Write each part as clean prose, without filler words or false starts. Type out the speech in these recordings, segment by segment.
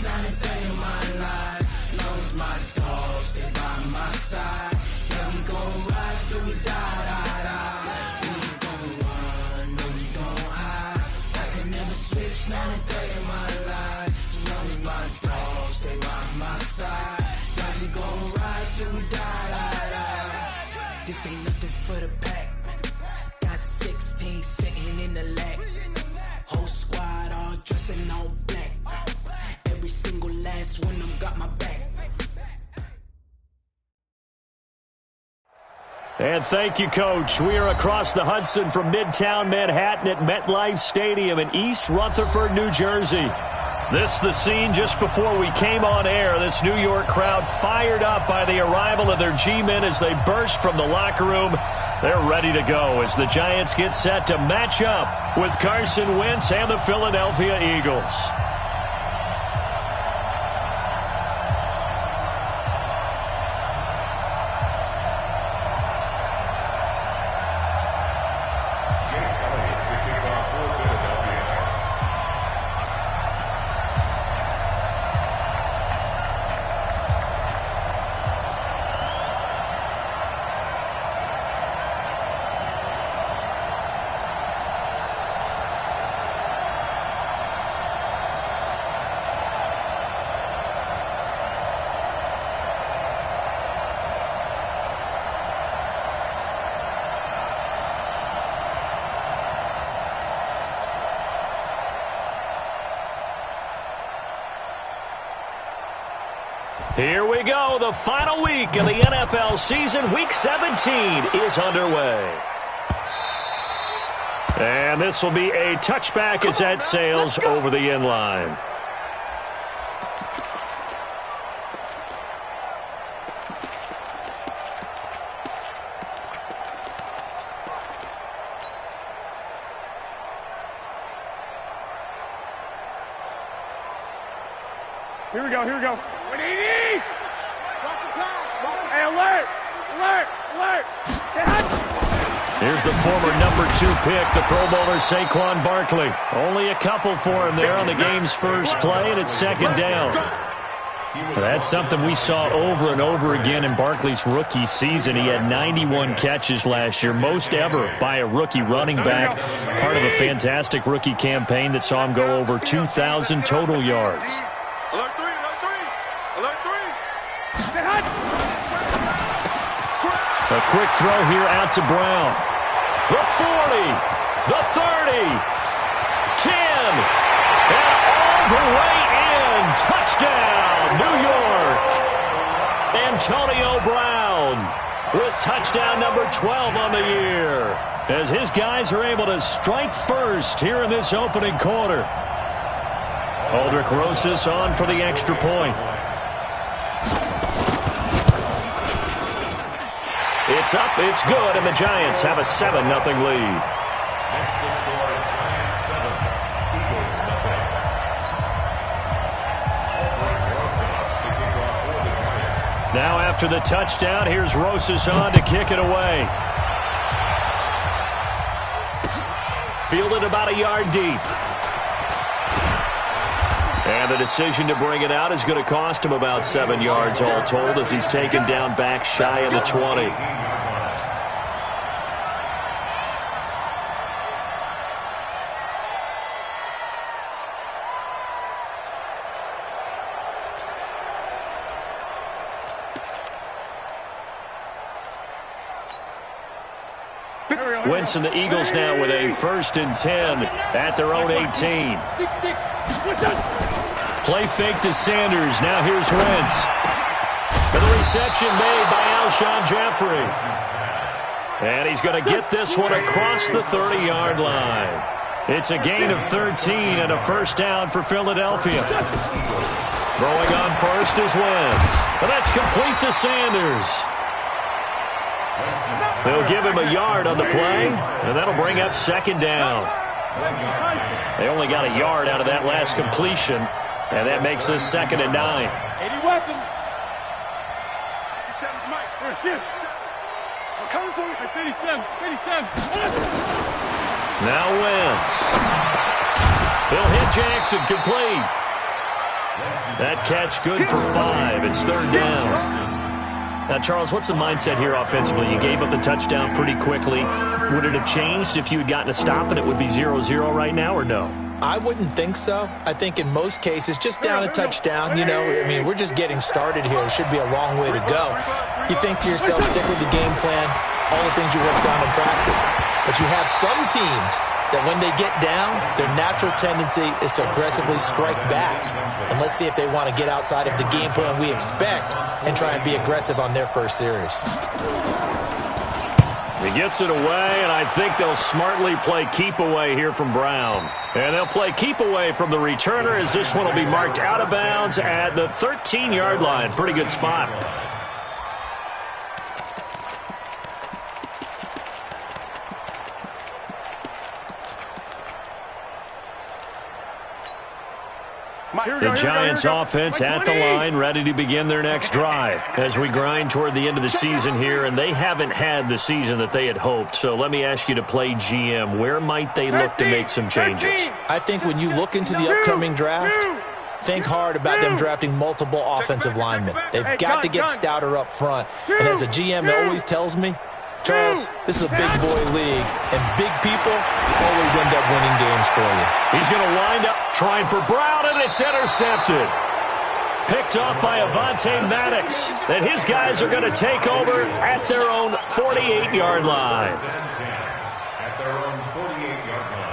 Not a day in my life. Long as my dogs stay by my side. Yeah, we gon' ride till we die, die, die. We ain't gon' run, no, we don't hide. I can never switch, not a day in my life. As long as my dogs stay by my side. Yeah, we gon' ride till we die, die, die. This ain't nothing for the pack. Got 16 sitting in the lap. Whole squad all dressing all black. Every single last one of them got my back. And thank you, Coach. We are across the Hudson from Midtown Manhattan at MetLife Stadium in East Rutherford, New Jersey. This is the scene just before we came on air. This New York crowd fired up by the arrival of their G-men as they burst from the locker room. They're ready to go as the Giants get set to match up with Carson Wentz and the Philadelphia Eagles. Here we go. The final week of the NFL season. Week 17 is underway. And this will be a touchback as that sails over the end line. Here we go, here we go. Hey, alert! Alert! Alert! Here's the former number 2 pick, the Pro Bowler Saquon Barkley. Only a couple for him there on the game's first play, and it's second down. That's something we saw over and over again in Barkley's rookie season. He had 91 catches last year, most ever by a rookie running back. Part of a fantastic rookie campaign that saw him go over 2,000 total yards. Alert 3! Alert 3! Alert 3! A quick throw here out to Brown. The 40, the 30, 10, and all the way in. Touchdown, New York. Antonio Brown with touchdown number 12 on the year, as his guys are able to strike first here in this opening quarter. Aldrich Rosas on for the extra point. It's up, it's good, and the Giants have a 7-0 lead. Next to score, Giants 7, Eagles nothing. Now after the touchdown, here's Rosas on to kick it away. Fielded about a yard deep. And the decision to bring it out is going to cost him about 7 yards all told, as he's taken down back shy of the 20. Wentz and the Eagles now with a 1st and 10 at their own 18. Play fake to Sanders. Now here's Wentz. And the reception made by Alshon Jeffrey. And he's going to get this one across the 30-yard line. It's a gain of 13 and a 1st down for Philadelphia. Throwing on first is Wentz. And that's complete to Sanders. They'll give him a yard on the play, and that'll bring up 2nd down. They only got a yard out of that last completion. And that makes us 2nd and 9. 80 weapons. Here, I'm coming for you. 57. Now Wentz. He'll hit Jackson, complete. That catch good for 5. It's 3rd down. Now, Charles, what's the mindset here offensively? You gave up the touchdown pretty quickly. Would it have changed if you had gotten a stop and it would be 0-0 right now, or no? I wouldn't think so. I think in most cases, just down a touchdown, you know, I mean, we're just getting started here. It should be a long way to go. You think to yourself, stick with the game plan, all the things you worked on in practice. But you have some teams that when they get down, their natural tendency is to aggressively strike back. And let's see if they want to get outside of the game plan we expect and try and be aggressive on their first series. He gets it away, and I think they'll smartly play keep away here from Brown. And they'll play keep away from the returner as this one will be marked out of bounds at the 13-yard line. Pretty good spot. The Giants offense at the line, ready to begin their next drive as we grind toward the end of the season here, and they haven't had the season that they had hoped. So let me ask you to play GM. Where might they look to make some changes? I think when you look into the upcoming draft, think hard about them drafting multiple offensive linemen. They've got to get stouter up front. And as a GM that always tells me, Charles, this is a big boy league, and big people always end up winning games for you. He's going to wind up trying for Brown, and it's intercepted. Picked off by Avonte Maddox. And his guys are going to take over at their own 48-yard line. At their own 48-yard line.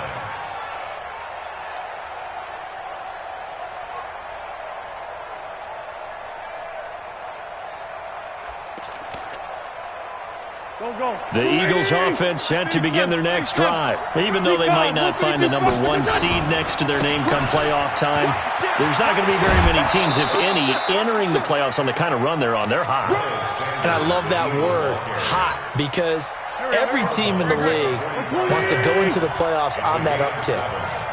The Eagles offense set to begin their next drive. Even though they might not find the number 1 seed next to their name come playoff time, there's not going to be very many teams, if any, entering the playoffs on the kind of run they're on. They're hot. And I love that word, hot, because every team in the league wants to go into the playoffs on that uptick.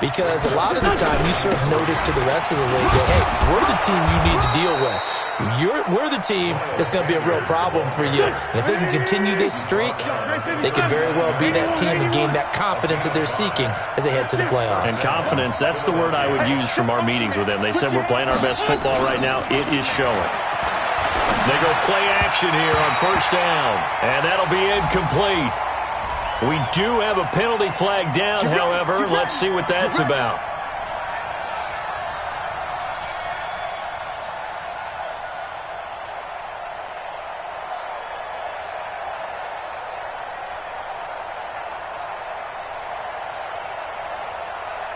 Because a lot of the time you serve notice to the rest of the league that, hey, we're the team you need to deal with. We're the team that's going to be a real problem for you. And if they can continue this streak, they could very well be that team and gain that confidence that they're seeking as they head to the playoffs. And confidence, that's the word I would use from our meetings with them. They said we're playing our best football right now. It is showing. They go play action here on 1st down, and that'll be incomplete. We do have a penalty flag down, however. Let's see what that's about.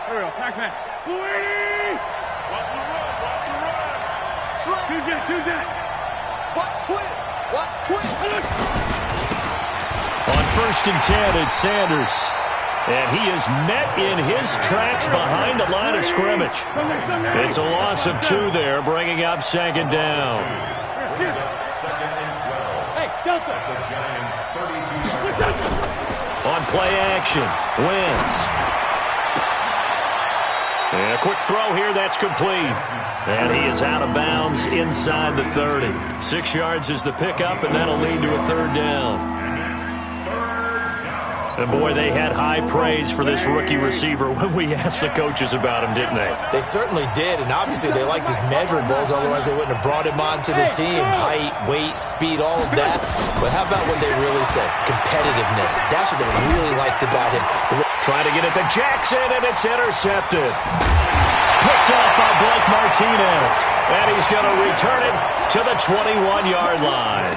Here we go. Pack man. Watch the run. Watch the run. Slip. Two jet. Watch twist. Watch twist. On 1st and 10, it's Sanders. And he is met in his tracks behind the line of scrimmage. It's a loss of 2 there, bringing up 2nd down. Second and 12. Hey, Delta. The Giants 32-yard line. On play action, Wentz. And a quick throw here, that's complete. And he is out of bounds inside the 30. 6 yards is the pickup, and that'll lead to a 3rd down. And, boy, they had high praise for this rookie receiver when we asked the coaches about him, didn't they? They certainly did, and obviously they liked his measurables, otherwise they wouldn't have brought him onto the team. Height, weight, speed, all of that. But how about what they really said? Competitiveness. That's what they really liked about him. Trying to get it to Jackson, and it's intercepted. Picked off by Blake Martinez. And he's going to return it to the 21-yard line.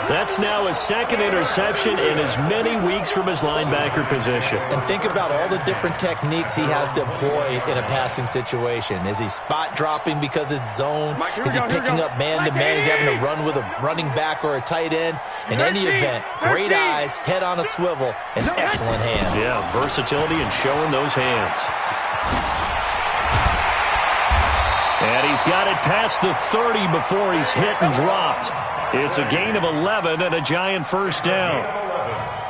That's now his 2nd interception in as many weeks from his linebacker position. And think about all the different techniques he has to employ in a passing situation. Is he spot dropping because it's zone? Is he picking up man-to-man? Is he having to run with a running back or a tight end? In any event, great eyes, head on a swivel, and excellent hands. Yeah, versatility and showing those hands. And he's got it past the 30 before he's hit and dropped. It's a gain of 11 and a Giant 1st down.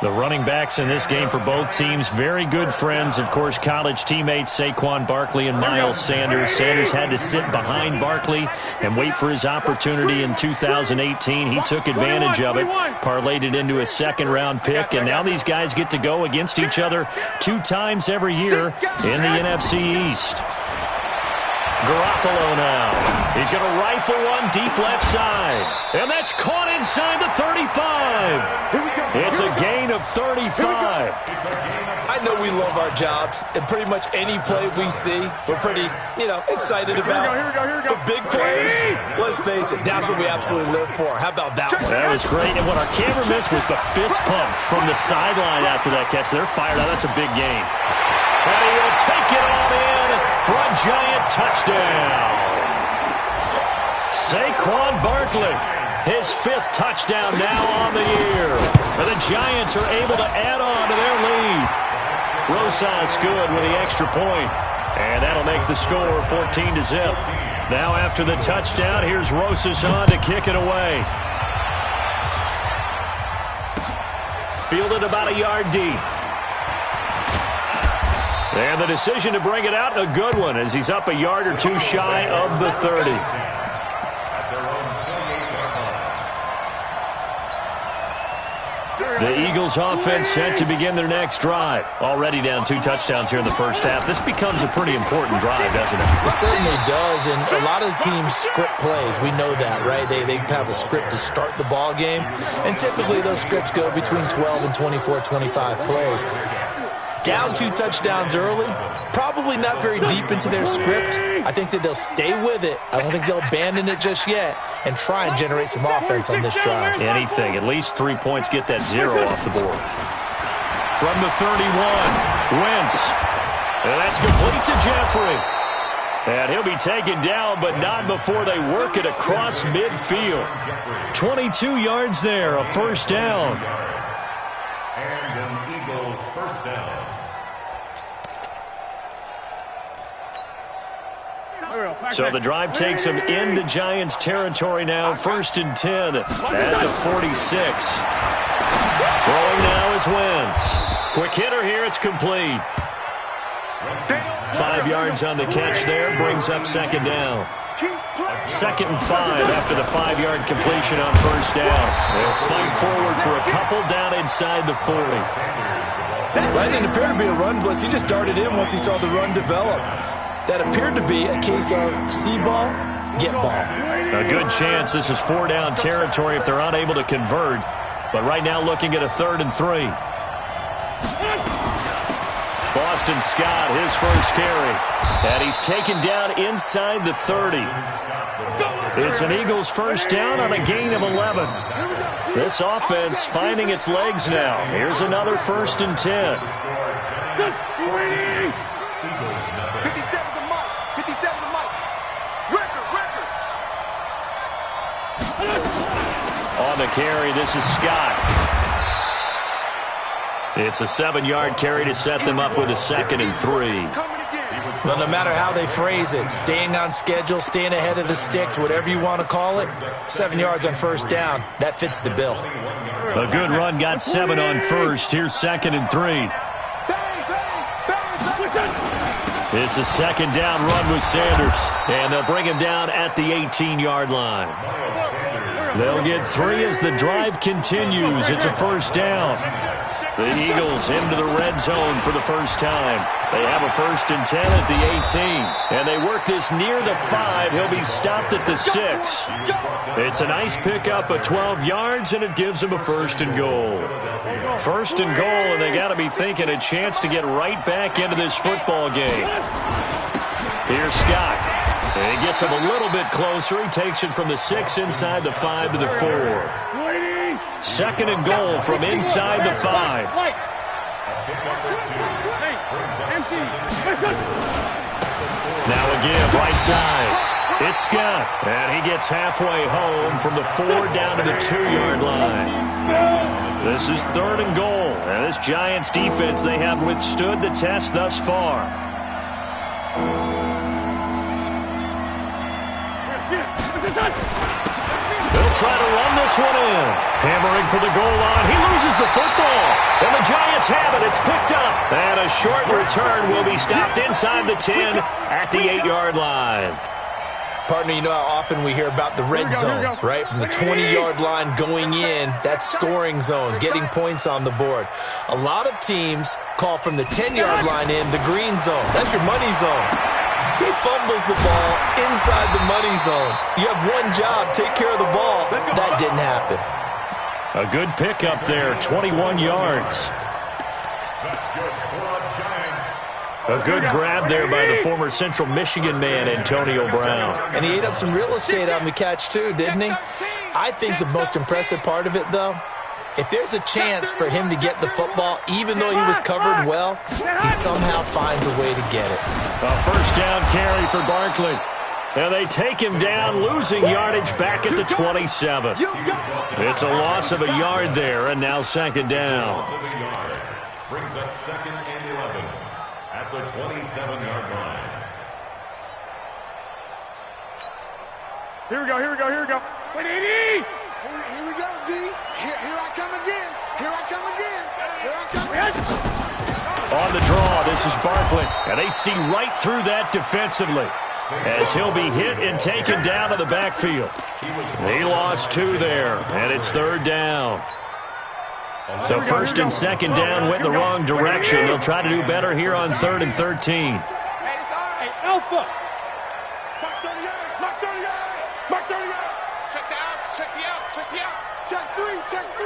The running backs in this game for both teams, very good friends. Of course, college teammates Saquon Barkley and Miles Sanders. Sanders had to sit behind Barkley and wait for his opportunity in 2018. He took advantage of it, parlayed it into a second-round pick, and now these guys get to go against each other 2 times every year in the NFC East. Garoppolo now. He's going to rifle one deep left side. And that's caught inside the 35. It's a gain of 35. I know we love our jobs, and pretty much any play we see, we're pretty, excited about. The big plays, let's face it, that's what we absolutely live for. How about that one? That was great. And what our camera missed was the fist pump from the sideline after that catch. They're fired out. That's a big gain. And he will take it on in for a giant touchdown. Saquon Barkley, his 5th touchdown now on the year. And the Giants are able to add on to their lead. Rosas good with the extra point. And that'll make the score 14-0. Now after the touchdown, here's Rosas on to kick it away. Fielded about a yard deep. And the decision to bring it out, a good one, as he's up a yard or 2 shy of the 30. The Eagles offense set to begin their next drive. Already down 2 touchdowns here in the first half. This becomes a pretty important drive, doesn't it? It certainly does, and a lot of the teams script plays. We know that, right? They have a script to start the ball game, and typically those scripts go between 12 and 24, 25 plays. Down 2 touchdowns early, probably not very deep into their script. I think that they'll stay with it. I don't think they'll abandon it just yet and try and generate some offense on this drive. Anything. At least 3 points, get that 0 off the board. From the 31, Wentz. And that's complete to Jeffrey. And he'll be taken down, but not before they work it across midfield. 22 yards there, a first down. And an Eagle first down. So the drive takes him into Giants territory now. 1st and 10 at the 46. Throwing now is Wentz. Quick hitter here. It's complete. 5 yards on the catch there. Brings up 2nd down. 2nd and 5 after the 5-yard completion on 1st down. They'll fight forward for a couple down inside the 40. Right, didn't appear to be a run blitz. He just darted in once he saw the run develop. That appeared to be a case of see ball, get ball. A good chance this is 4-down territory if they're unable to convert. But right now looking at a 3rd and 3. Boston Scott, his first carry. And he's taken down inside the 30. It's an Eagles first down on a gain of 11. This offense finding its legs now. Here's another 1st and 10. On the carry, this is Scott. It's a 7-yard carry to set them up with a 2nd and 3. Well, no matter how they phrase it, staying on schedule, staying ahead of the sticks, whatever you want to call it, 7 yards on 1st down, that fits the bill. A good run, got 7 on 1st. Here's 2nd and 3. It's a 2nd down run with Sanders, and they'll bring him down at the 18-yard line. They'll get 3 as the drive continues. It's a 1st down. The Eagles into the red zone for the first time. They have a 1st and 10 at the 18. And they work this near the 5. He'll be stopped at the 6. It's a nice pickup of 12 yards, and it gives them a 1st and goal. 1st and goal, and they got to be thinking a chance to get right back into this football game. Here's Scott. And he gets him a little bit closer. He takes it from the 6 inside the 5 to the 4. 2nd and goal from inside the 5. Now again, right side. It's Scott. And he gets halfway home from the 4 down to the 2-yard line. This is 3rd and goal. And this Giants defense, they have withstood the test thus far. They'll try to run this one in. Hammering for the goal line. He loses the football. And the Giants have it. It's picked up. And a short return will be stopped inside the 10 at the 8-yard line. Partner, you know how often we hear about the red zone, right? From the 20-yard line going in, that's scoring zone, getting points on the board. A lot of teams call from the 10-yard line in the green zone. That's your money zone. He fumbles the ball inside the money zone. You have one job, take care of the ball. That didn't happen. A good pickup there, 21 yards. That's good for the Giants. A good grab there by the former Central Michigan man, Antonio Brown. And he ate up some real estate on the catch too, didn't he? I think the most impressive part of it, though, if there's a chance for him to get the football, even though he was covered well, he somehow finds a way to get it. A first down carry for Barkley. And they take him down, losing yardage back at the 27. It's a loss of a yard there, and now second down. Brings up 2nd and 11 at the 27-yard line. Here we go, here we go, here we go. Wait, Eddie! Here we go, D. Here I come again. Here I come again. Here I come again. On the draw, this is Barkley. And they see right through that defensively, as he'll be hit and taken down to the backfield. He lost 2 there, and it's third down. So first and second down went the wrong direction. They'll try to do better here on 3rd and 13. Hey, Alpha! Mark 30 yards. Mark 30 yards. Mark 30 yards. Check the out. Check the out. Check the out. Check 3. Check 3.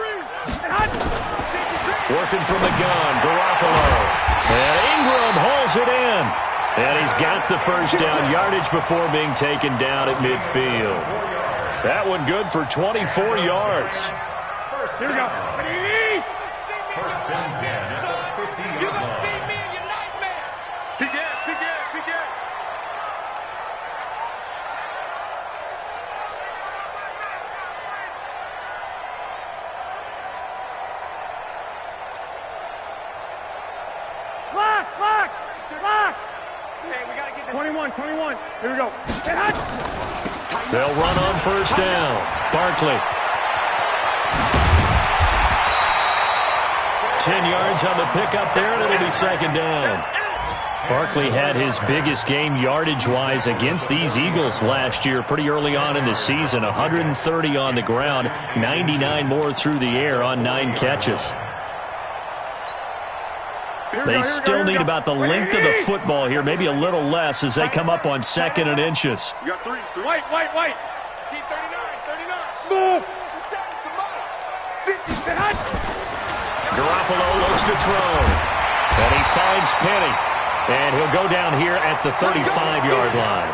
Working from the gun, Garoppolo. And Ingram hauls it in. And he's got the first down yardage before being taken down at midfield. That one good for 24 yards. Here we go. First and 10 at the 50-yard line. me in your nightmare. Begin. Lock! Hey, we gotta get this. 21. Here we go. They'll run on first down. Barkley. 10 yards on the pickup there, and it'll be second down. Barkley had his biggest game yardage-wise against these Eagles last year pretty early on in the season. 130 on the ground, 99 more through the air on 9 catches. They still need about the length of the football here, maybe a little less as they come up on 2nd and inches. You got 3. White. Keep 39. Smooth. 50. Garoppolo looks to throw. And he finds Penny. And he'll go down here at the 35-yard line.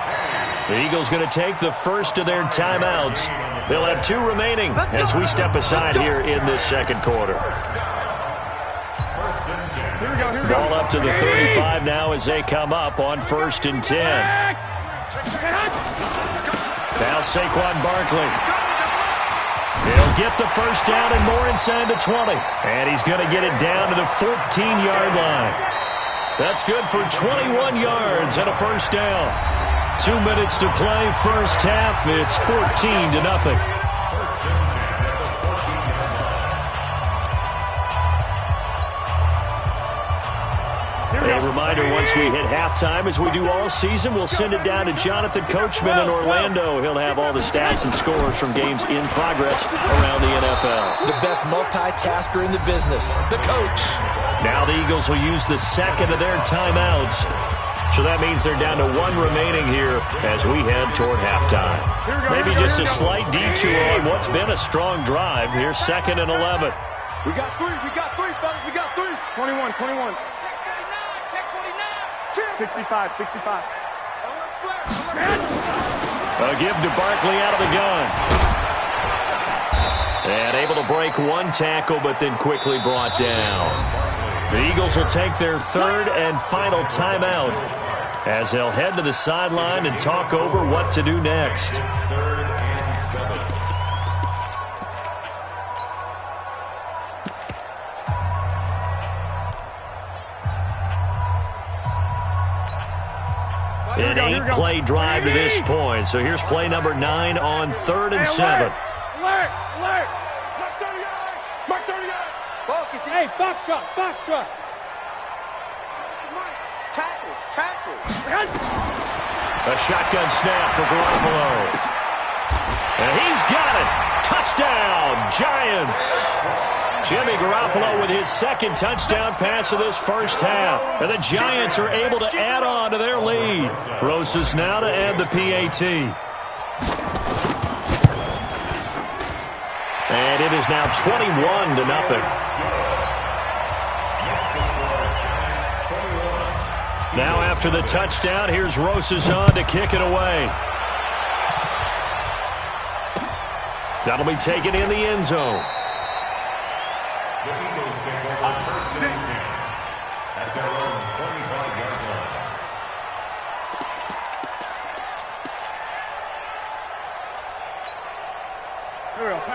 The Eagles going to take the first of their timeouts. They'll have 2 remaining as we step aside here in this second quarter. Ball up to the 35 now as they come up on 1st and 10. Now Saquon Barkley. He'll get the first down and more inside the 20. And he's going to get it down to the 14-yard line. That's good for 21 yards and a first down. 2 minutes to play, first half. It's 14-0. A reminder, once we hit halftime, as we do all season, we'll send it down to Jonathan Coachman in Orlando. He'll have all the stats and scores from games in progress around the NFL. The best multitasker in the business, the coach. Now the Eagles will use the second of their timeouts. So that means they're down to 1 remaining here as we head toward halftime. Maybe just a slight detour on what's been a strong drive. Here's 2nd and 11. We got 3, fellas. We got 3. 21. 65. A give to Barkley out of the gun. And able to break 1 tackle, but then quickly brought down. The Eagles will take their 3rd and final timeout as they'll head to the sideline and talk over what to do next. 3rd and 7. An 8-play drive to this point. So here's play number 9 on 3rd and 7. Box truck. Tackles. A shotgun snap for Garoppolo. And he's got it. Touchdown, Giants. Jimmy Garoppolo with his second touchdown pass of this first half. And the Giants are able to add on to their lead. Rosas now to add the PAT. And it is now 21-0. Now after the touchdown, here's Rosas on to kick it away. That'll be taken in the end zone. The Eagles take over first and 10 at their own 25-yard line.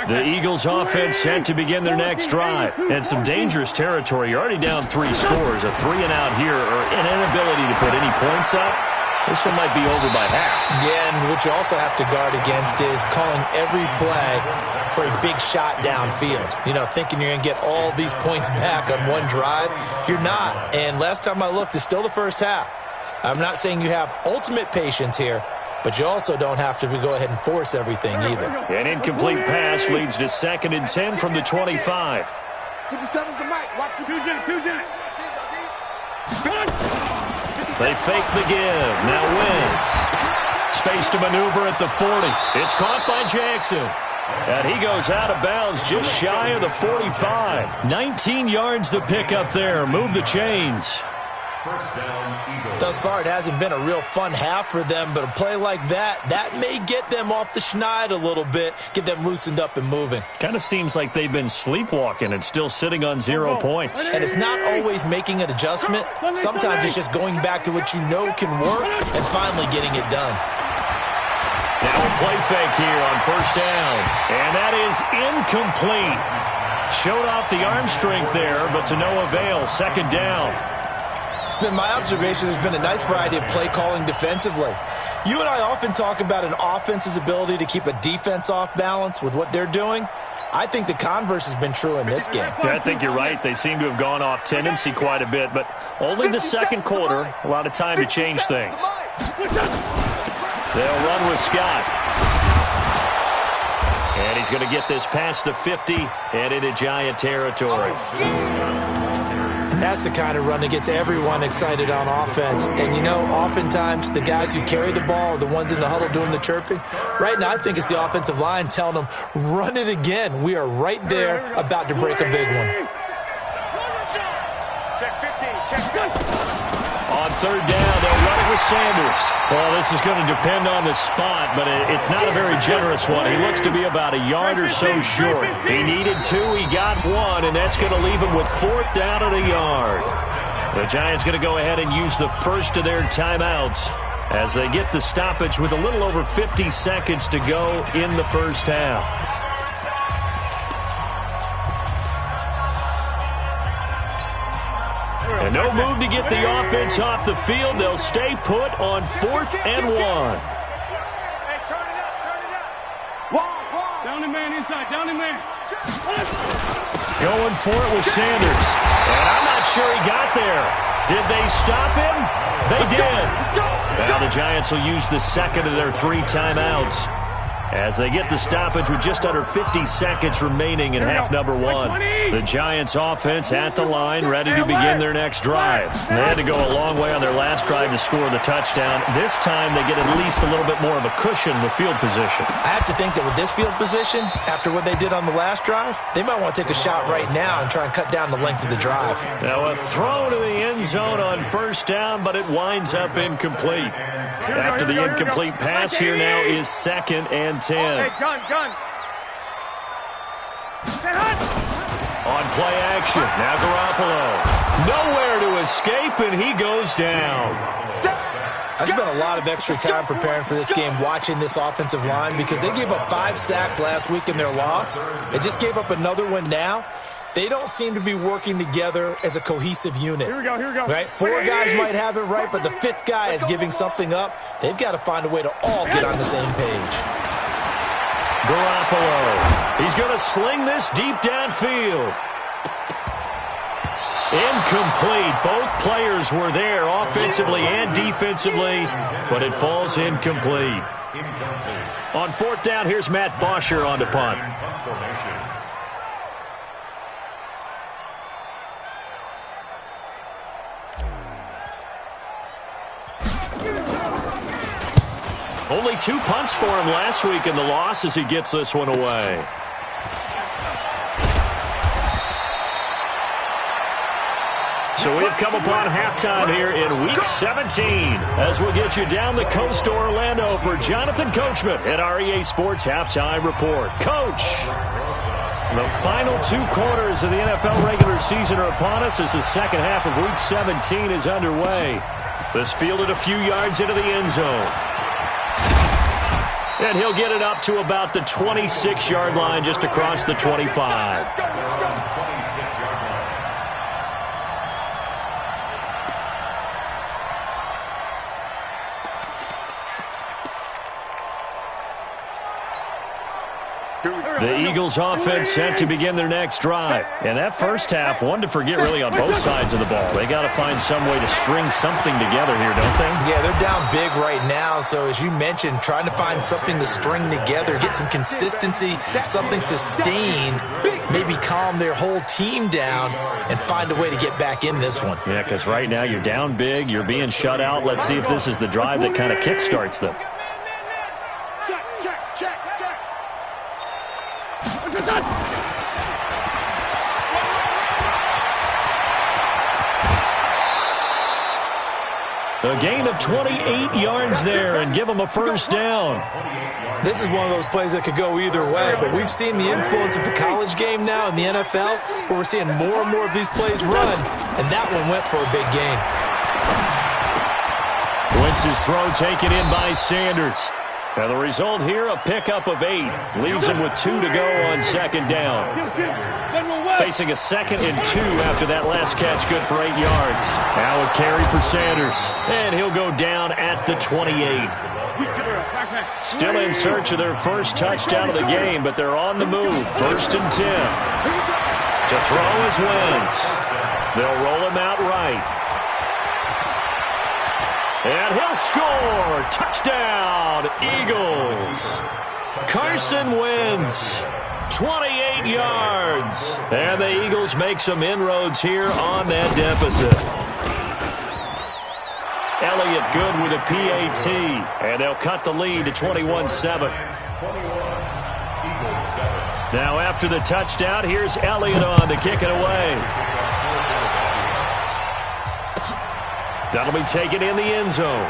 The Eagles offense set to begin their next drive. And some dangerous territory. You're already down 3 scores. A 3-and-out here or an inability to put any points up. This one might be over by half. Yeah, and what you also have to guard against is calling every play for a big shot downfield. You know, thinking you're going to get all these points back on one drive. You're not. And last time I looked, it's still the first half. I'm not saying you have ultimate patience here, but you also don't have to go ahead and force everything either. An incomplete pass leads to 2nd and 10 from the 25. 57's the mic. Watch the 2-Jet. They fake the give. Now Wentz. Space to maneuver at the 40. It's caught by Jackson. And he goes out of bounds just shy of the 45. 19 yards to pick up there. Move the chains. First down, Eagles. Thus far, it hasn't been a real fun half for them, but a play like that may get them off the schneid a little bit, get them loosened up and moving. Kind of seems like they've been sleepwalking and still sitting on 0 points. And it's not always making an adjustment. Sometimes it's just going back to what you know can work and finally getting it done. Now a play fake here on first down. And that is incomplete. Showed off the arm strength there, but to no avail. 2nd down. It's been my observation there's been a nice variety of play calling defensively. You and I often talk about an offense's ability to keep a defense off balance with what they're doing. I think the converse has been true in this game. Yeah, I think you're right. They seem to have gone off tendency quite a bit, but only the second quarter. A lot of time to change things. They'll run with Scott. And he's going to get this past the 50 and into Giant territory. And that's the kind of run that gets everyone excited on offense. And, you know, oftentimes the guys who carry the ball are the ones in the huddle doing the chirping. Right now, I think it's the offensive line telling them, run it again. We are right there about to break a big one. Check 15. On 3rd down, they'll run it with Sanders. Well, this is going to depend on the spot, but it's not a very generous one. He looks to be about a yard or so short. He needed 2, he got 1, and that's going to leave him with 4th down at a yard. The Giants going to go ahead and use the first of their timeouts as they get the stoppage with a little over 50 seconds to go in the first half. And no move to get the offense off the field. They'll stay put on 4th and 1. Hey, turn it up. Down the man inside, down the man. Going for it with Sanders. And I'm not sure he got there. Did they stop him? They did. Now the Giants will use the second of their 3 timeouts as they get the stoppage with just under 50 seconds remaining in half number 1. The Giants offense at the line, ready to begin their next drive. They had to go a long way on their last drive to score the touchdown. This time they get at least a little bit more of a cushion with field position. I have to think that with this field position, after what they did on the last drive, they might want to take a shot right now and try and cut down the length of the drive. Now a throw to the end zone on first down, but it winds up incomplete. After the incomplete pass, here now is 2nd and 10. Hey, gun. On play action, now Garoppolo. Nowhere to escape, and he goes down. I spent a lot of extra time preparing for this game, watching this offensive line, because they gave up 5 sacks last week in their loss. They just gave up another one now. They don't seem to be working together as a cohesive unit. Here we go. Right? 4 guys might have it right, but the 5th guy is giving something up. They've got to find a way to all get on the same page. Garoppolo. He's going to sling this deep downfield. Incomplete. Both players were there offensively and defensively, but it falls incomplete. On fourth down, here's Matt Bosher on the punt. Only 2 punts for him last week in the loss as he gets this one away. So we've come upon halftime here in Week 17 as we'll get you down the coast to Orlando for Jonathan Coachman at our EA Sports Halftime Report. Coach, the final 2 quarters of the NFL regular season are upon us as the second half of Week 17 is underway. This fielded a few yards into the end zone. And he'll get it up to about the 26-yard line just across the 25. The Eagles offense set to begin their next drive. And that first half, one to forget really on both sides of the ball. They got to find some way to string something together here, don't they? Yeah, they're down big right now. So as you mentioned, trying to find something to string together, get some consistency, something sustained, maybe calm their whole team down and find a way to get back in this one. Yeah, because right now you're down big, you're being shut out. Let's see if this is the drive that kind of kickstarts them. A gain of 28 yards there and give them a first down. This is one of those plays that could go either way, but we've seen the influence of the college game now in the NFL, where we're seeing more and more of these plays run, and that one went for a big gain. Wentz's throw taken in by Sanders. Now the result here, a pickup of 8. Leaves him with 2 to go on second down. Facing a 2nd and 2 after that last catch, good for 8 yards. Now a carry for Sanders. And he'll go down at the 28. Still in search of their first touchdown of the game, but they're on the move. 1st and 10. To throw is Wentz. They'll roll him out right. And he'll score! Touchdown, Eagles! Carson Wentz, 28 yards. And the Eagles make some inroads here on that deficit. Elliott good with a PAT. And they'll cut the lead to 21-7. Now after the touchdown, here's Elliott on to kick it away. That'll be taken in the end zone.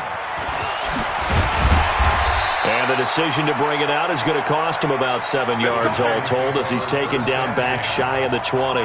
And the decision to bring it out is going to cost him about 7 yards all told as he's taken down back shy of the 20.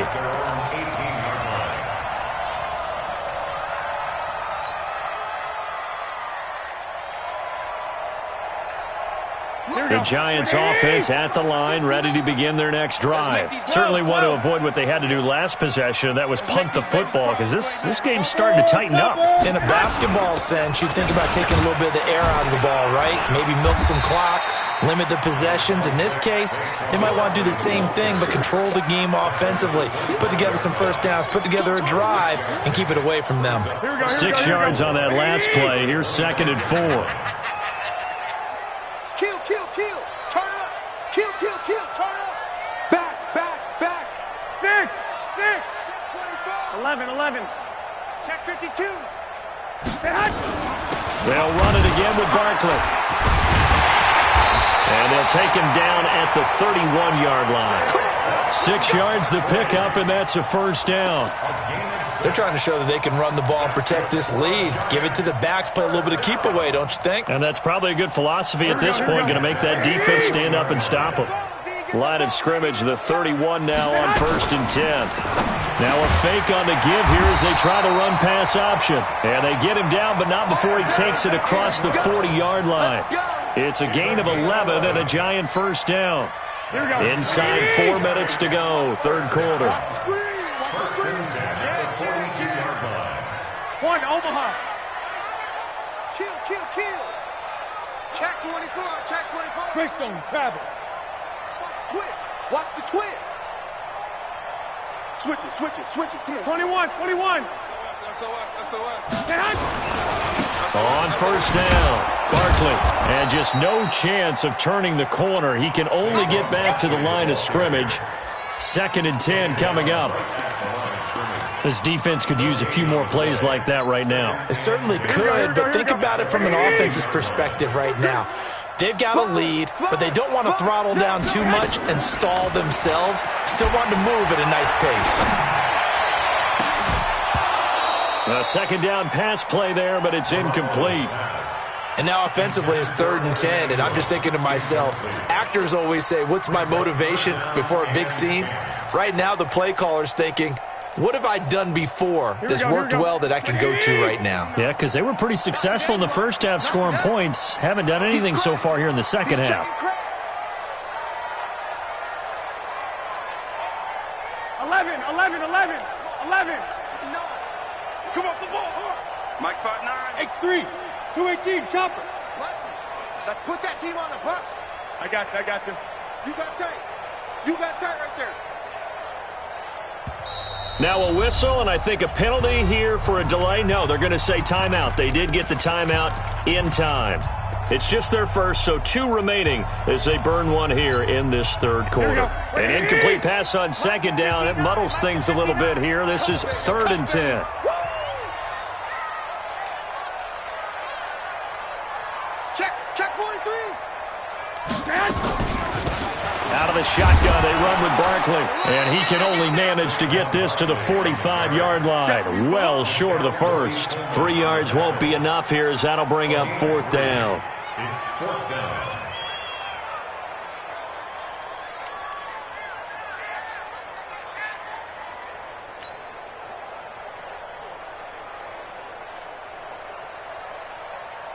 The Giants offense at the line, ready to begin their next drive. Certainly want to avoid what they had to do last possession. That was punt the football, because this game's starting to tighten up. In a basketball sense, you think about taking a little bit of the air out of the ball, right? Maybe milk some clock, limit the possessions. In this case, they might want to do the same thing, but control the game offensively. Put together some first downs, put together a drive, and keep it away from them. 6 yards on that last play. Here's 2nd and 4. Six. 11. Check 52. They'll run it again with Barkley. And they'll take him down at the 31-yard line. 6 yards the pickup, and that's a first down. They're trying to show that they can run the ball and protect this lead. Give it to the backs, play a little bit of keep away, don't you think? And that's probably a good philosophy at this point, going to make that defense stand up and stop them. Line of scrimmage, the 31 now on 1st and 10. Now a fake on the give here as they try the run-pass option. And they get him down, but not before he takes it across the 40-yard line. It's a gain of 11 and a Giant first down. Inside 4 minutes to go, third quarter. One, Omaha. Kill. Check 24. Twist on travel. Watch the twist. Switch it. Come on. 21. Hey, Hunt. On first down, Barkley. And just no chance of turning the corner. He can only get back to the line of scrimmage. 2nd and 10 coming up. This defense could use a few more plays like that right now. It certainly could, but think about it from an offense's perspective right now. They've got a lead, but they don't want to throttle down too much and stall themselves. Still want to move at a nice pace. A 2nd down pass play there, but it's incomplete. And now offensively it's 3rd and 10, and I'm just thinking to myself, actors always say, what's my motivation before a big scene? Right now the play caller's thinking, what have I done before that's worked well that I can go to right now? Yeah, because they were pretty successful in the first half scoring points. Haven't done anything so far here in the second half. 11. Come off the ball. Mike's 5'9". X3. 218. Chopper. Let's put that team on the bus. I got you. You got tight right there. Now a whistle, and I think a penalty here for a delay. No, they're going to say timeout. They did get the timeout in time. It's just their first, so 2 remaining as they burn one here in this 3rd quarter. An incomplete pass on 2nd down. It muddles things a little bit here. This is 3rd and 10. Check 43. Out of the shotgun, they run with Barkley. And he can only manage to get this to the 45-yard line. Well short of the first. 3 yards won't be enough here as that'll bring up 4th down. It's 4th down.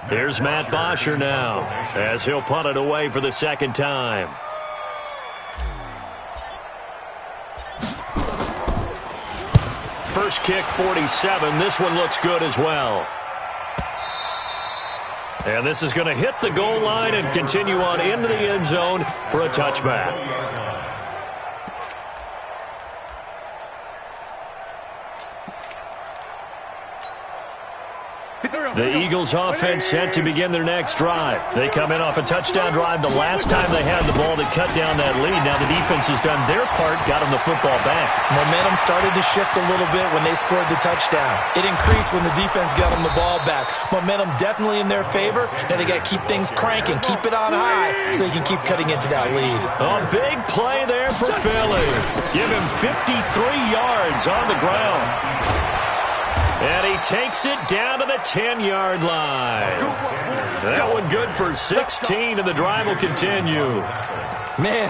Here's Matt Bosher now as he'll punt it away for the 2nd time. First kick, 47. This one looks good as well. And this is going to hit the goal line and continue on into the end zone for a touchback. The Eagles offense set to begin their next drive. They come in off a touchdown drive the last time they had the ball to cut down that lead. Now the defense has done their part, got them the football back. Momentum started to shift a little bit when they scored the touchdown. It increased when the defense got them the ball back. Momentum definitely in their favor. Now they got to keep things cranking, keep it on high so they can keep cutting into that lead. A big play there for Philly. Give him 53 yards on the ground. And he takes it down to the 10-yard line. That one good for 16, and the drive will continue. Man,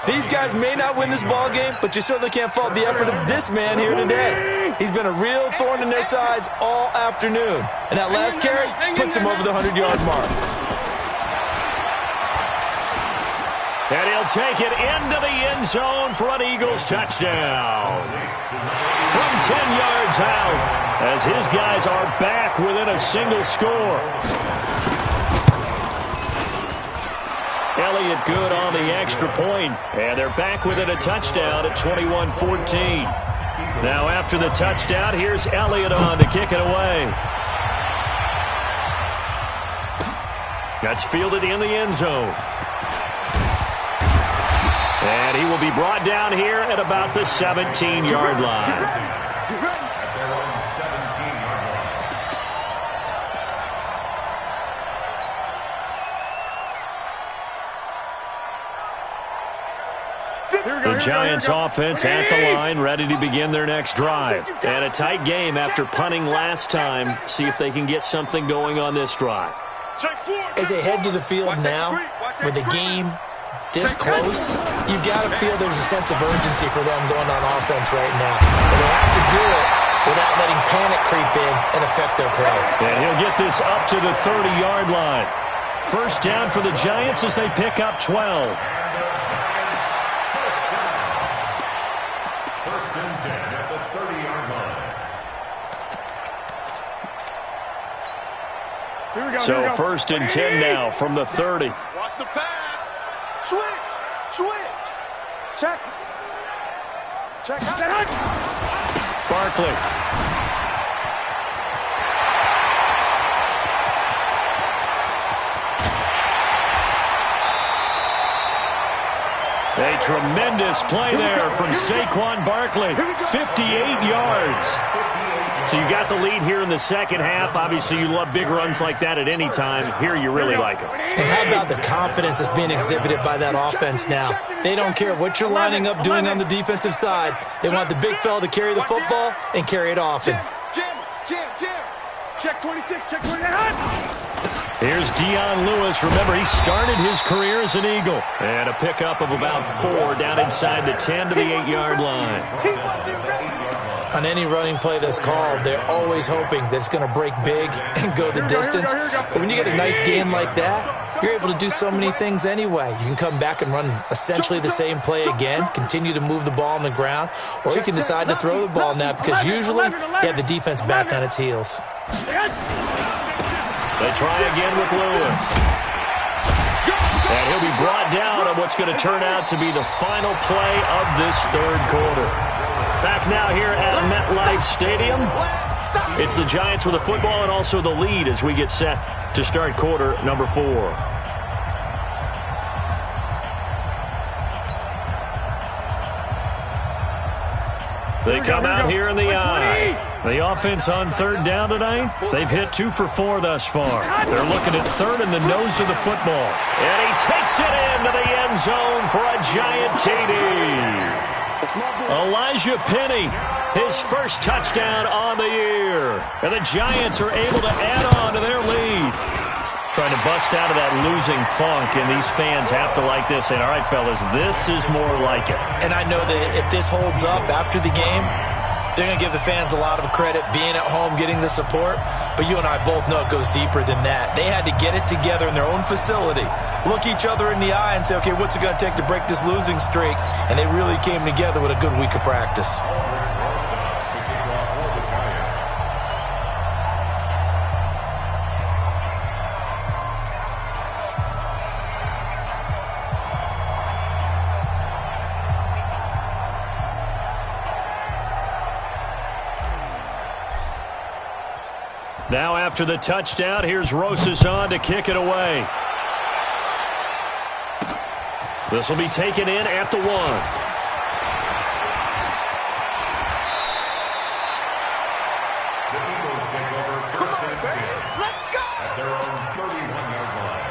these guys may not win this ball game, but you certainly can't fault the effort of this man here today. He's been a real thorn in their sides all afternoon. And that last carry puts him over the 100-yard mark. And he'll take it into the end zone for an Eagles touchdown. From 10 yards out, as his guys are back within a single score. Elliott good on the extra point, and they're back within a touchdown at 21-14. Now after the touchdown, here's Elliott on to kick it away. That's fielded in the end zone. And he will be brought down here at about the 17-yard line. The Giants offense at the line, ready to begin their next drive. And a tight game after punting last time. See if they can get something going on this drive. As they head to the field now, with the game this close, you've got to feel there's a sense of urgency for them going on offense right now. But they have to do it without letting panic creep in and affect their play. And he'll get this up to the 30-yard line. First down for the Giants as they pick up 12. First and 10 at the 30-yard line. So first and 10 now from the 30. Watch the pass. Switch. Check out. Barkley. A tremendous play there from Saquon Barkley. 58 yards. So you got the lead here in the second half. Obviously, you love big runs like that at any time. Here, you really like them. And how about the confidence that's being exhibited by that offense now? They don't care what you're lining up doing on the defensive side. They want the big fella to carry the football and carry it often. Jam. Check 26, check 29. Here's Dion Lewis. Remember, he started his career as an Eagle. And a pickup of about 4 down inside the 10 to the 8-yard line. On any running play that's called, they're always hoping that it's going to break big and go the distance. But when you get a nice gain like that, you're able to do so many things anyway. You can come back and run essentially the same play again, continue to move the ball on the ground, or you can decide to throw the ball now because usually you have the defense back on its heels. They try again with Lewis. And he'll be brought down on what's going to turn out to be the final play of this third quarter. Back now here at MetLife Stadium. It's the Giants with the football and also the lead as we get set to start quarter number 4. They come out here in the eye. The offense on third down tonight, they've hit 2 for 4 thus far. They're looking at third in the nose of the football. And he takes it into the end zone for a giant TD. Elijah Penny, his first touchdown on the year. And the Giants are able to add on to their lead. Trying to bust out of that losing funk, and these fans have to like this. And all right, fellas, this is more like it. And I know that if this holds up after the game, they're going to give the fans a lot of credit being at home, getting the support. But you and I both know it goes deeper than that. They had to get it together in their own facility, look each other in the eye and say, okay, what's it going to take to break this losing streak? And they really came together with a good week of practice. Now after the touchdown, here's Rosas on to kick it away. This will be taken in at the 1. The Eagles take over first and 10 at their own 31-yard line.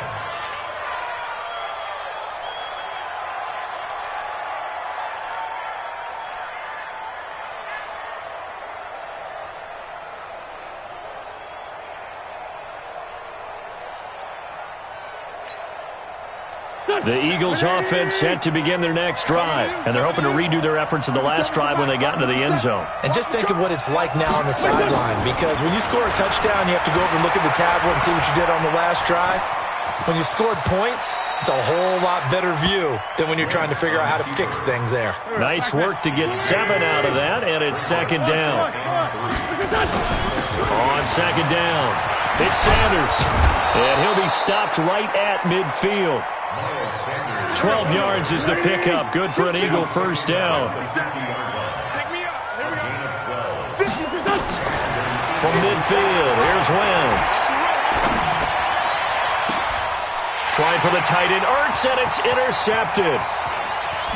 The Eagles offense set to begin their next drive, and they're hoping to redo their efforts in the last drive when they got into the end zone. And just think of what it's like now on the sideline, because when you score a touchdown, you have to go over and look at the tablet and see what you did on the last drive. When you scored points, it's a whole lot better view than when you're trying to figure out how to fix things there. Nice work to get 7 out of that, and it's second down. On second down, it's Sanders, and he'll be stopped right at midfield. 12 yards is the pickup. Good for an Eagle first down. From midfield, here's Wentz. Trying for the tight end, Ertz, and it's intercepted.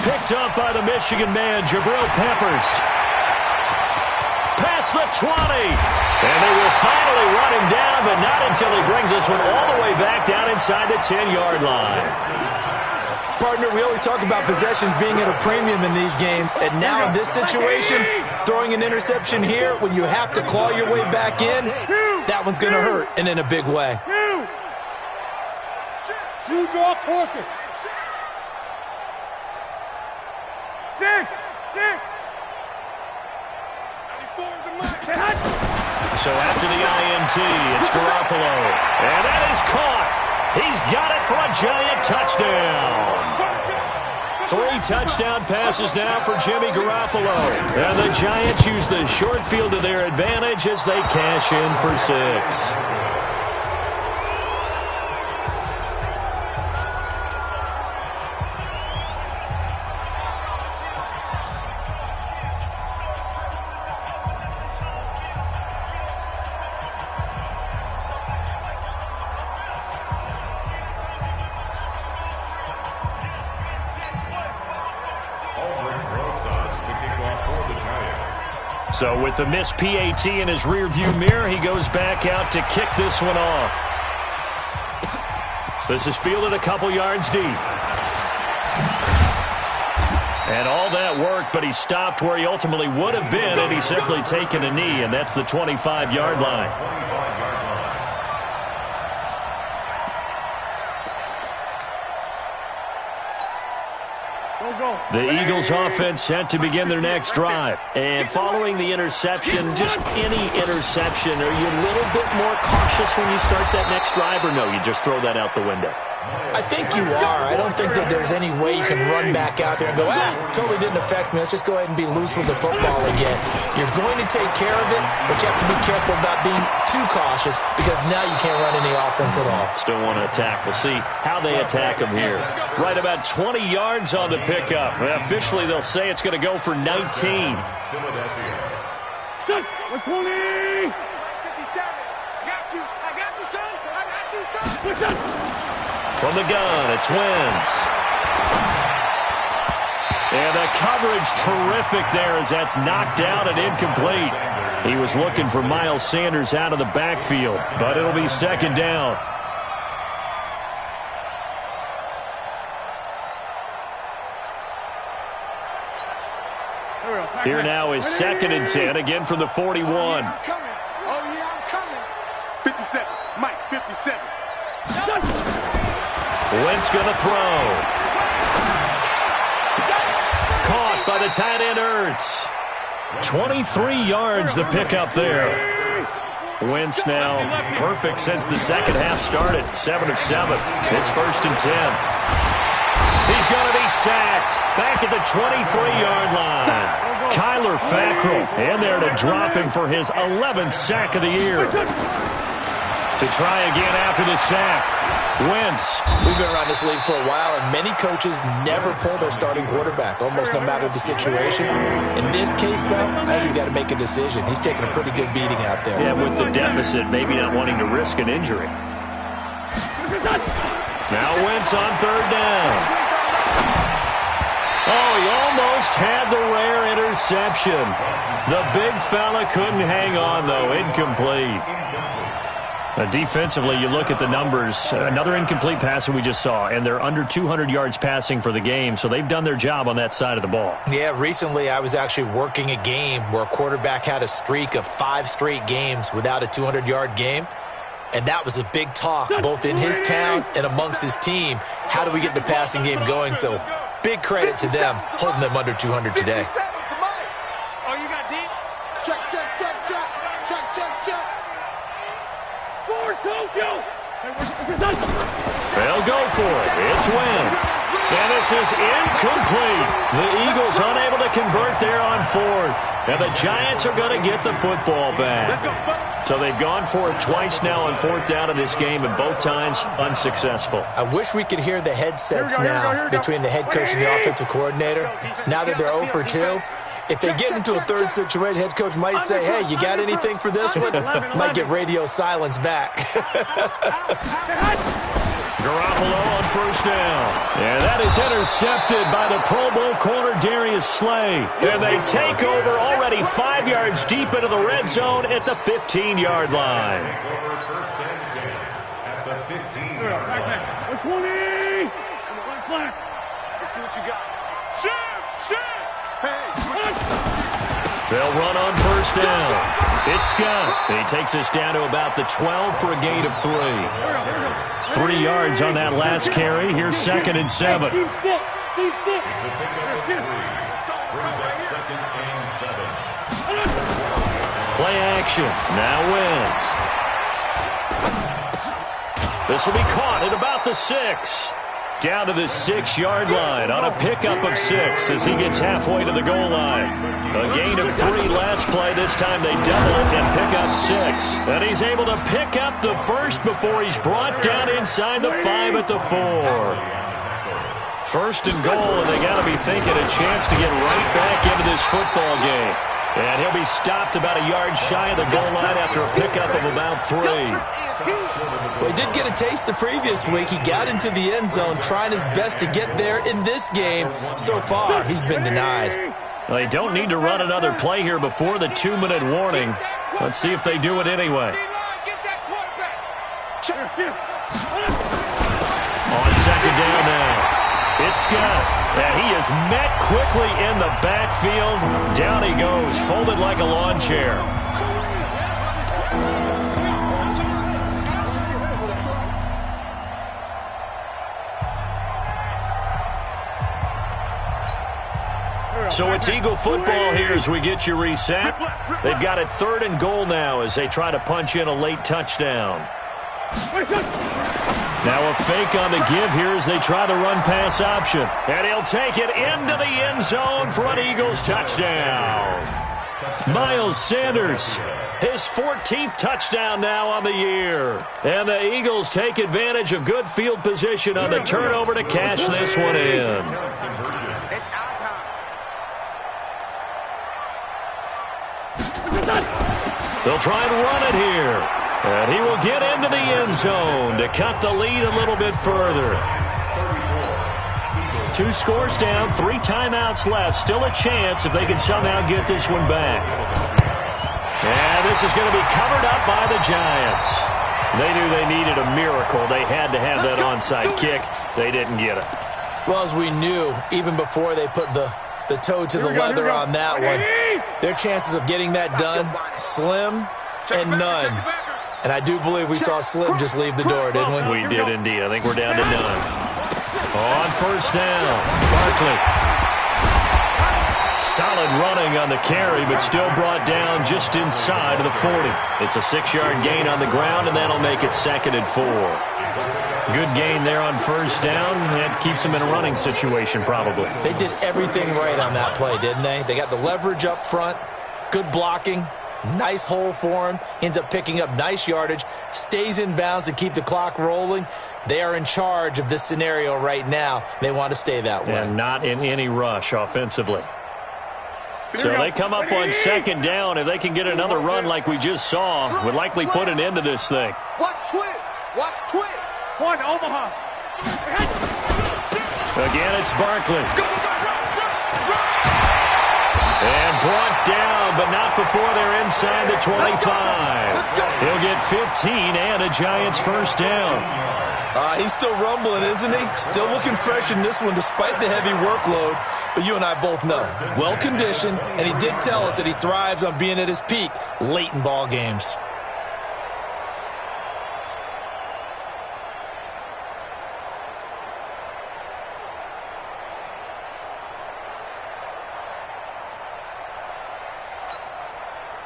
Picked up by the Michigan man, Jabril Peppers. Past the 20. And they will finally run him down, but not until he brings this one all the way back down inside the 10-yard line. Partner, we always talk about possessions being at a premium in these games, and now in this situation, throwing an interception here when you have to claw your way back in, that one's going to hurt, and in a big way. Shoe draw, focus. Six. So after the INT, it's Garoppolo. And that is caught. He's got it for a giant touchdown. 3 touchdown passes now for Jimmy Garoppolo. And the Giants use the short field to their advantage as they cash in for 6. So with the missed PAT in his rearview mirror, he goes back out to kick this one off. This is fielded a couple yards deep. And all that worked, but he stopped where he ultimately would have been, and he's simply taken a knee, and that's the 25-yard line. The Eagles offense set to begin their next drive. And following the interception, just any interception, are you a little bit more cautious when you start that next drive, or no, you just throw that out the window? I think you are. I don't think that there's any way you can run back out there and go, totally didn't affect me. Let's just go ahead and be loose with the football again. You're going to take care of it, but you have to be careful about being too cautious because now you can't run any offense at all. Still want to attack. We'll see how they attack him here. Right about 20 yards on the pickup. Well, officially, they'll say it's going to go for 19. 120! 57. I got you, son. I got you, son. From the gun, it's Wentz. And the coverage terrific there as that's knocked out and incomplete. He was looking for Miles Sanders out of the backfield, but it'll be second down. Here now is second and 10, again from the 41. Oh, yeah, I'm coming. 57. Mike, 57. Wentz going to throw. Caught by the tight end Ertz. 23 yards the pickup there. Wentz now perfect since the second half started. 7 of 7. It's first and 10. He's going to be sacked back at the 23-yard line. Kyler Fackrell in there to drop him for his 11th sack of the year. To try again after the sack. Wentz. We've been around this league for a while, and many coaches never pull their starting quarterback, almost no matter the situation. In this case, though, I think he's got to make a decision. He's taking a pretty good beating out there. Yeah, with the deficit, maybe not wanting to risk an injury. Now Wentz on third down. Oh, he almost had the rare interception. The big fella couldn't hang on, though. Incomplete. Defensively, you look at the numbers. Another incomplete pass that we just saw, and they're under 200 yards passing for the game, so they've done their job on that side of the ball. Yeah, recently I was actually working a game where a quarterback had a streak of 5 straight games without a 200-yard game, and that was a big talk both in his town and amongst his team. How do we get the passing game going? So big credit to them holding them under 200 today. Oh, you got deep? Check. They'll go for it. It's Wentz. And this is incomplete. The Eagles unable to convert there on fourth. And the Giants are going to get the football back. So they've gone for it twice now on fourth down in this game, and both times unsuccessful. I wish we could hear the headsets now between the head coach and the offensive coordinator. Now that they're 0 for 2. If they get into a third situation, head coach might say, hey, you got anything for this one? Might get radio silence back. Garoppolo on first down. And that is intercepted by the Pro Bowl corner Darius Slay. And they take over already 5 yards deep into the red zone at the 15-yard line. First and 10 at the 15-yard line. 120! Flat. Let's see what you got. Shoot! They'll run on first down. It's Scott. He takes us down to about the 12 for a gain of 3. 3 yards on that last carry. Here's second and 7. It's a pickup of 3. Brings up second and 7. Play action. Now Wentz. This will be caught at about the 6. Down to the 6-yard line on a pickup of 6 as he gets halfway to the goal line. A gain of 3 last play. This time they double it and pick up 6. And he's able to pick up the first before he's brought down inside the 5 at the 4. First and goal, and they got to be thinking a chance to get right back into this football game. And he'll be stopped about a yard shy of the goal line after a pickup of about 3. Well, he did get a taste the previous week. He got into the end zone trying his best to get there in this game. So far, he's been denied. They don't need to run another play here before the 2-minute warning. Let's see if they do it anyway. On second down now. It's Scott, and he is met quickly in the backfield. Down he goes, folded like a lawn chair. So it's Eagle football here as we get you reset. They've got it 3rd and goal now as they try to punch in a late touchdown. Now a fake on the give here as they try the run-pass option. And he'll take it into the end zone for an Eagles touchdown. Miles Sanders, his 14th touchdown now on the year. And the Eagles take advantage of good field position on the turnover to cash this one in. They'll try and run it here. And he will get into the end zone to cut the lead a little bit further. 2 scores down, 3 timeouts left. Still a chance if they can somehow get this one back. And this is going to be covered up by the Giants. They knew they needed a miracle. They had to have that onside kick. They didn't get it. Well, as we knew, even before they put the toe to the leather on that one, their chances of getting that done, slim and none. And I do believe we saw Slim just leave the door, didn't we? We did indeed. I think we're down to none. On first down, Barkley. Solid running on the carry, but still brought down just inside of the 40. It's a 6-yard gain on the ground, and that'll make it 2nd and 4. Good gain there on first down. That keeps them in a running situation, probably. They did everything right on that play, didn't they? They got the leverage up front, good blocking, nice hole for him, ends up picking up nice yardage, stays in bounds to keep the clock rolling. They are in charge of this scenario right now. They want to stay that way. And not in any rush offensively. So they come up on second down. If they can get another run like we just saw, would likely put an end to this thing. Watch twist. Watch twist. One, Omaha. Again, it's Barkley. And brought down, but not before they're inside the 25. He'll get 15 and a Giants first down. He's still rumbling, isn't he? Still looking fresh in this one despite the heavy workload. But you and I both know, well-conditioned, and he did tell us that he thrives on being at his peak late in ball games.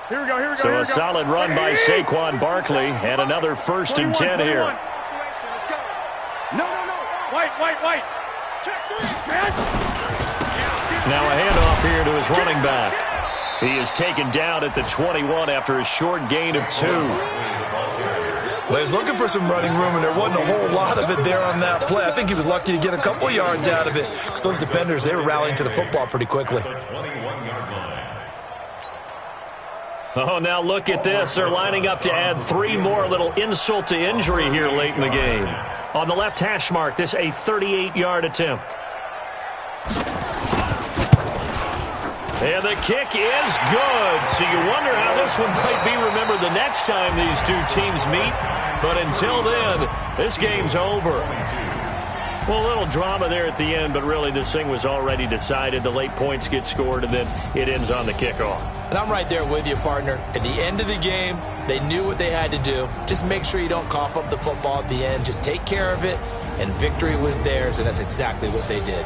Here we go. So a solid run by Saquon Barkley and another 1st and 10 here. No. White. Check 3. Now a handoff here to his running back. He is taken down at the 21 after a short gain of 2. Well, he was looking for some running room, and there wasn't a whole lot of it there on that play. I think he was lucky to get a couple yards out of it because those defenders, they were rallying to the football pretty quickly. Oh, now look at this. They're lining up to add 3 more. A little insult to injury here late in the game. On the left hash mark, this a 38-yard attempt. And the kick is good. So you wonder how this one might be remembered the next time these two teams meet. But until then, this game's over. Well, a little drama there at the end, but really this thing was already decided. The late points get scored, and then it ends on the kickoff. And I'm right there with you, partner. At the end of the game, they knew what they had to do. Just make sure you don't cough up the football at the end. Just take care of it, and victory was theirs, and that's exactly what they did.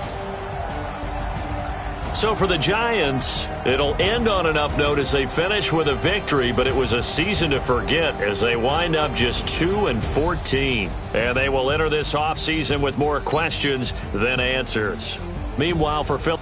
So for the Giants, it'll end on an up note as they finish with a victory, but it was a season to forget as they wind up just 2-14. And they will enter this offseason with more questions than answers. Meanwhile, for Phil...